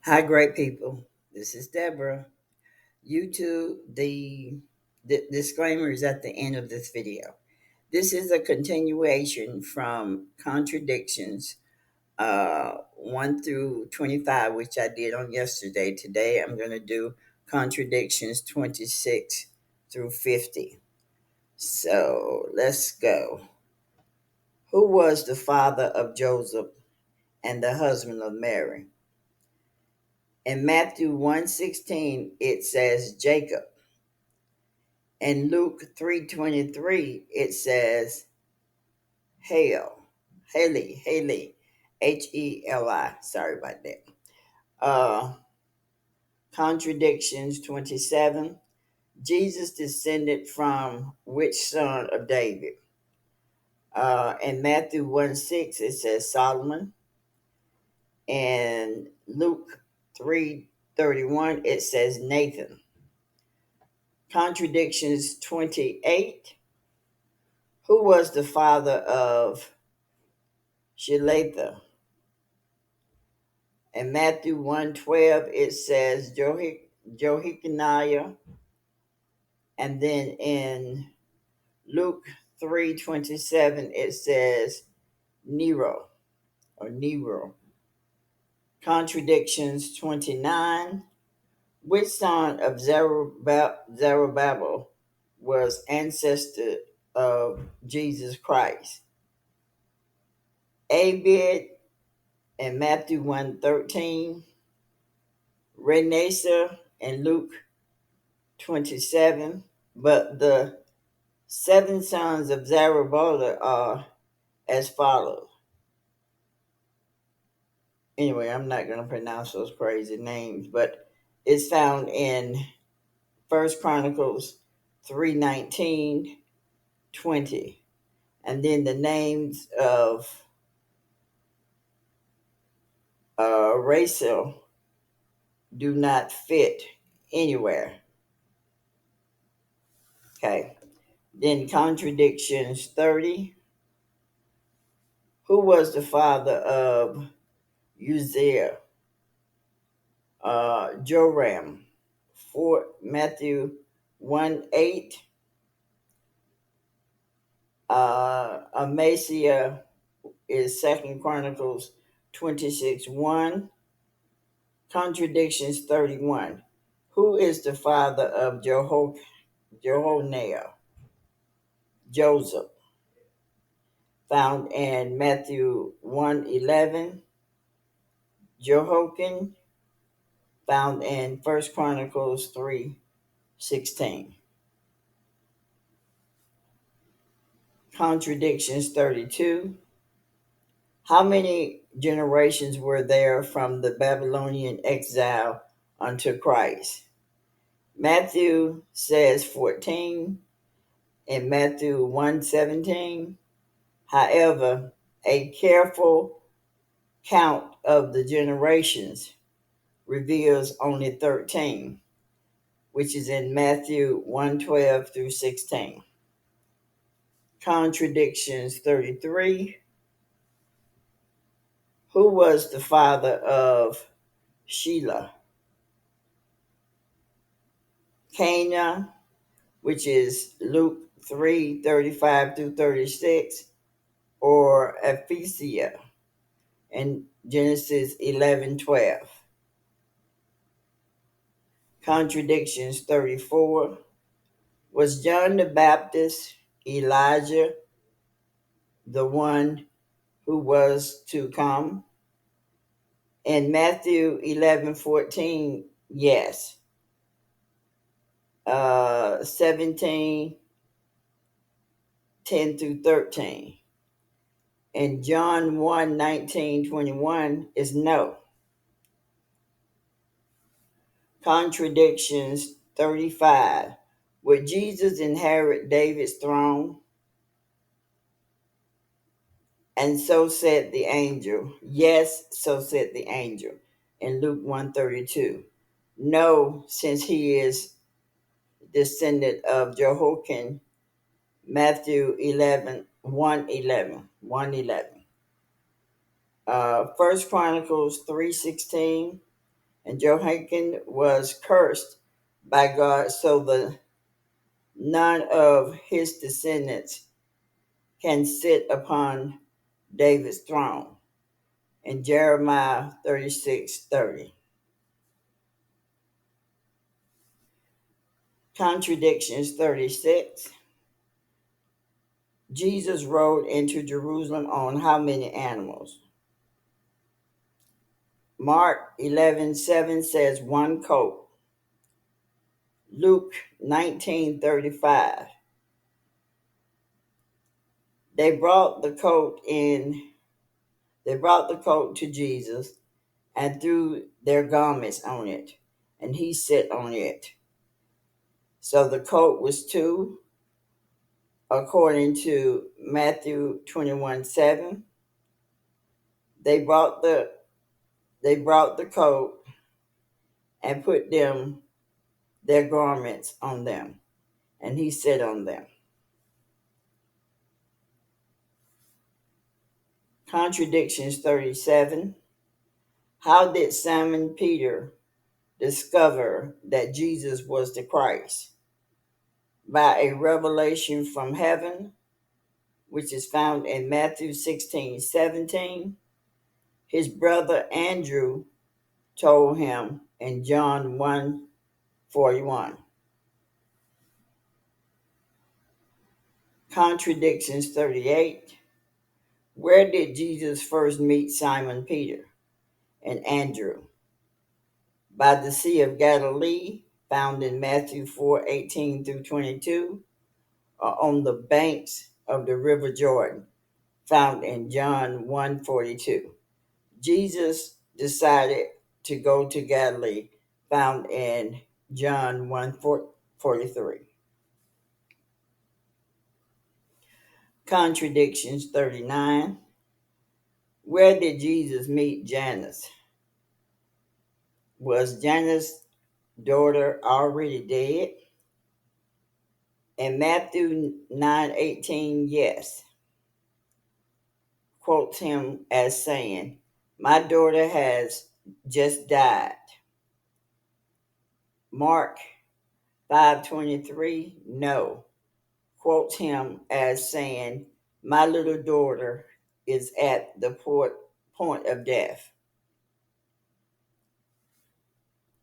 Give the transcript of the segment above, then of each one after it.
Hi, great people. This is Deborah. YouTube, the disclaimer is at the end of this video. This is a continuation from Contradictions 1 through 25, which I did on yesterday. Today I'm going to do Contradictions 26 through 50. So let's go. Who was the father of Joseph and the husband of Mary? In Matthew 1:16, it says Jacob. In Luke 3:23, it says Hail, Heli, Heli. Sorry about that. Uh, Contradictions 27. Jesus descended from which son of David? In Matthew 1:6, it says Solomon. And Luke 3:31, it says Nathan. Contradictions 28. Who was the father of Shealtiel? In Matthew 1:12, it says Jechoniah. And then in Luke 3:27, it says Nero or Nero. Contradictions 29. Which son of Zerubbabel was ancestor of Jesus Christ? Abiud in Matthew 1:13, Rhesa in Luke 27. But the seven sons of Zerubbabel are as follows. Anyway, I'm not going to pronounce those crazy names, but it's found in First Chronicles 3:19, 20. And then the names of Rachel do not fit anywhere. Okay. Then Contradictions 30. Who was the father of Uzziah? Joram. Matthew 1:8. Amaziah is Second Chronicles 26:1. Contradictions 31. Who is the father of Jechoniah? Joseph. Found in Matthew 1:11. Jehoiakim. Found in First Chronicles 3:16. Contradictions 32. How many generations were there from the Babylonian exile unto Christ? Matthew says 14 in Matthew 1:17. However, a careful count of the generations reveals only 13, which is in Matthew 1:12 through 16. Contradictions 33. Who was the father of Shealtiel? Cana, which is Luke 3:35 through 36, or Ephesia in Genesis 11:12. Contradictions 34. Was John the Baptist Elijah, the one who was to come? In Matthew 11:14, yes. 17:10 through 13. And John 1:19-21 is no. Contradictions 35. Would Jesus inherit David's throne? And so said the angel. Yes, so said the angel in Luke 1:32. No, since he is descendant of Jehoiakim. Matthew 1:11. First Chronicles 3:16. And Jehoiakim was cursed by God, so that none of his descendants can sit upon David's throne. In Jeremiah 36:30. Contradictions 36. Jesus rode into Jerusalem on how many animals? Mark 11:7 says one coat. Luke 19:35. They brought the coat to Jesus and threw their garments on it, and he sat on it. So the coat was two, according to Matthew 21:7. They brought the coat and put their garments on them, and he sat on them. Contradictions 37. How did Simon Peter discover that Jesus was the Christ? By a revelation from heaven, which is found in Matthew 16:17. His brother Andrew told him in John 1:41. Contradictions 38. Where did Jesus first meet Simon Peter and Andrew? By the Sea of Galilee, found in Matthew 4:18 through 22, or on the banks of the River Jordan, found in John 1:42. Jesus decided to go to Galilee, found in John 1:43. Contradictions 39. Where did Jesus meet Janus? Was Janus' daughter already dead? In Matthew 9:18, yes, quotes him as saying, "My daughter has just died." Mark 5:23, no, quotes him as saying, "My little daughter is at the point of death."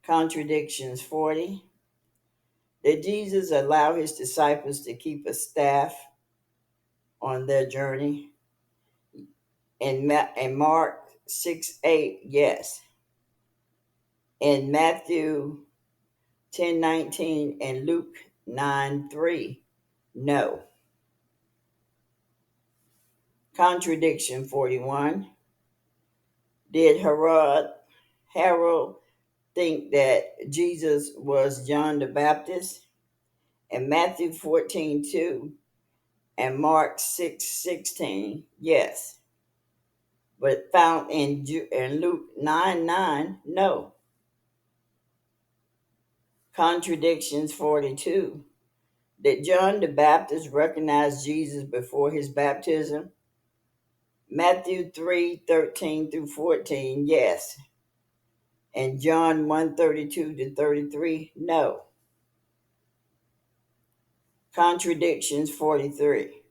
Contradictions 40. Did Jesus allow his disciples to keep a staff on their journey? In Mark 6:8, yes. In Matthew 10:19 and Luke 9:3, no. Contradiction 41. Did Harold think that Jesus was John the Baptist? In Matthew 14:2 and Mark 6:16, yes. But found in Luke 9:9, no. Contradictions 42. Did John the Baptist recognize Jesus before his baptism? Matthew 3:13 through 14, yes. And John 1:32 to 33, no. Contradictions 43.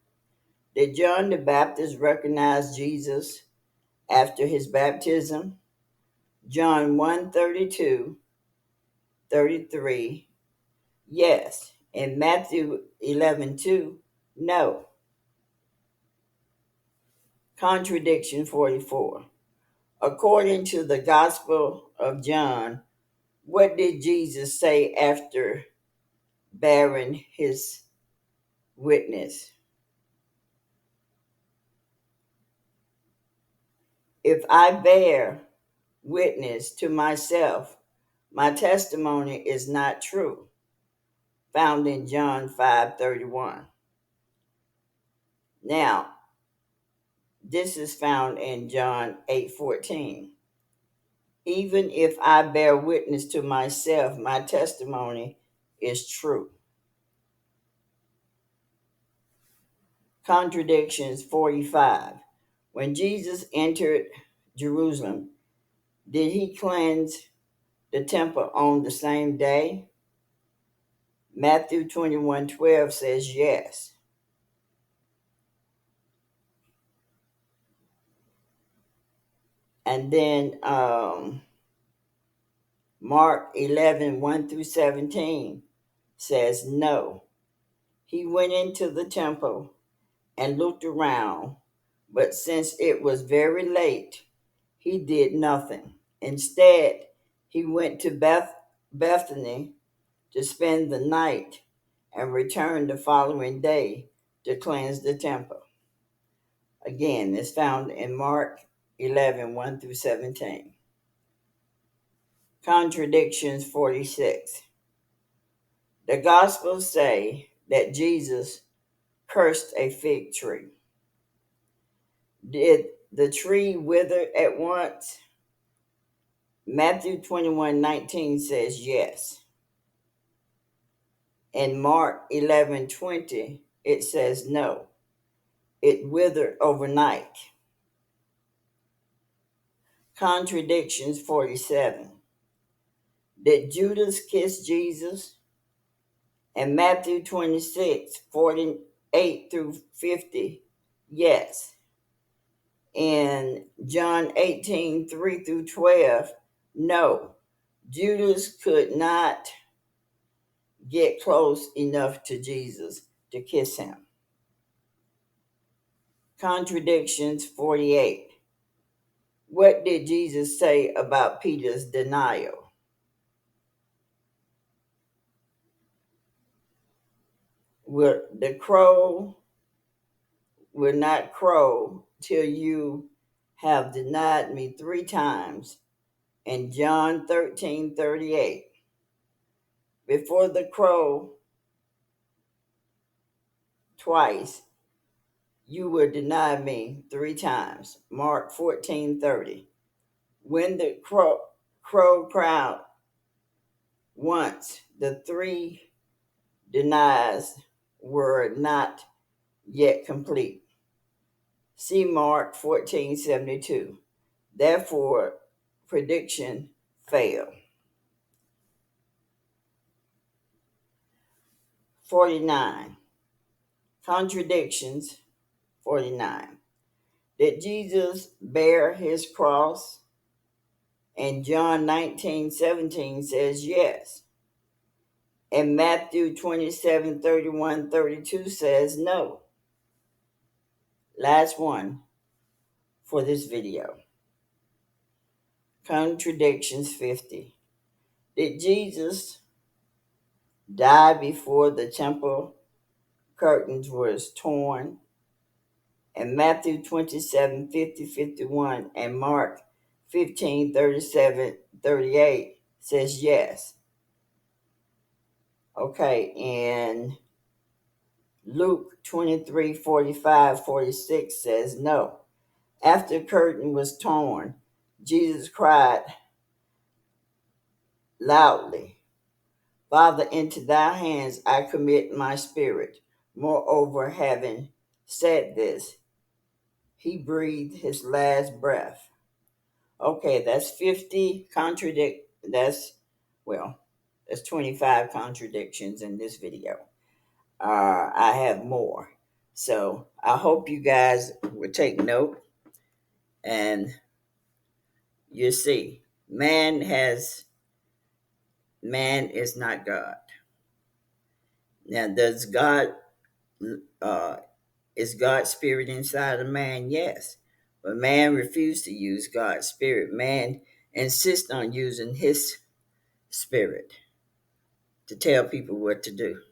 Did John the Baptist recognize Jesus after his baptism? John 1:32, 33, yes. And Matthew 11:2, no. Contradiction 44. According to the Gospel of John, what did Jesus say after bearing his witness? If I bear witness to myself, my testimony is not true. Found in John 5:31. Now, this is found in John 8:14. Even if I bear witness to myself, my testimony is true. Contradictions 45. When Jesus entered Jerusalem, did he cleanse the temple on the same day? Matthew 21:12 says yes. And then Mark 11:1-17 says no. He went into the temple and looked around, but since it was very late, he did nothing. Instead, he went to Bethany to spend the night and returned the following day to cleanse the temple. Again, it's found in Mark 11:1-17. Contradictions 46. The Gospels say that Jesus cursed a fig tree. Did the tree wither at once? Matthew 21:19 says yes. In Mark 11:20, it says no. It withered overnight. Contradictions 47. Did Judas kiss Jesus? In Matthew 26:48-50, yes. In John 18:3-12, no. Judas could not get close enough to Jesus to kiss him. Contradictions 48. What did Jesus say about Peter's denial? The crow will not crow till you have denied me 3 times. In John 13:38. Before the crow twice, you will deny me 3 times. Mark 14:30. When the crow crowed once, the 3 denies were not yet complete. See Mark 14:72. Therefore, prediction failed. 49. Contradictions 49. Did Jesus bear his cross? And John 19:17 says yes. And Matthew 27:31-32 says no. Last one for this video. Contradictions 50. Did Jesus die before the temple curtains was torn? And Matthew 27:50-51 and Mark 15:37-38 says yes. Okay, and Luke 23:45-46 says no. After the curtain was torn, Jesus cried loudly, Father, into thy hands I commit my spirit. Moreover, having said this, he breathed his last breath. Okay, that's 50 that's 25 contradictions in this video. I have more. So I hope you guys will take note, and you see, man is not God. Now, is God's spirit inside of man? Yes. But man refused to use God's spirit. Man insists on using his spirit to tell people what to do.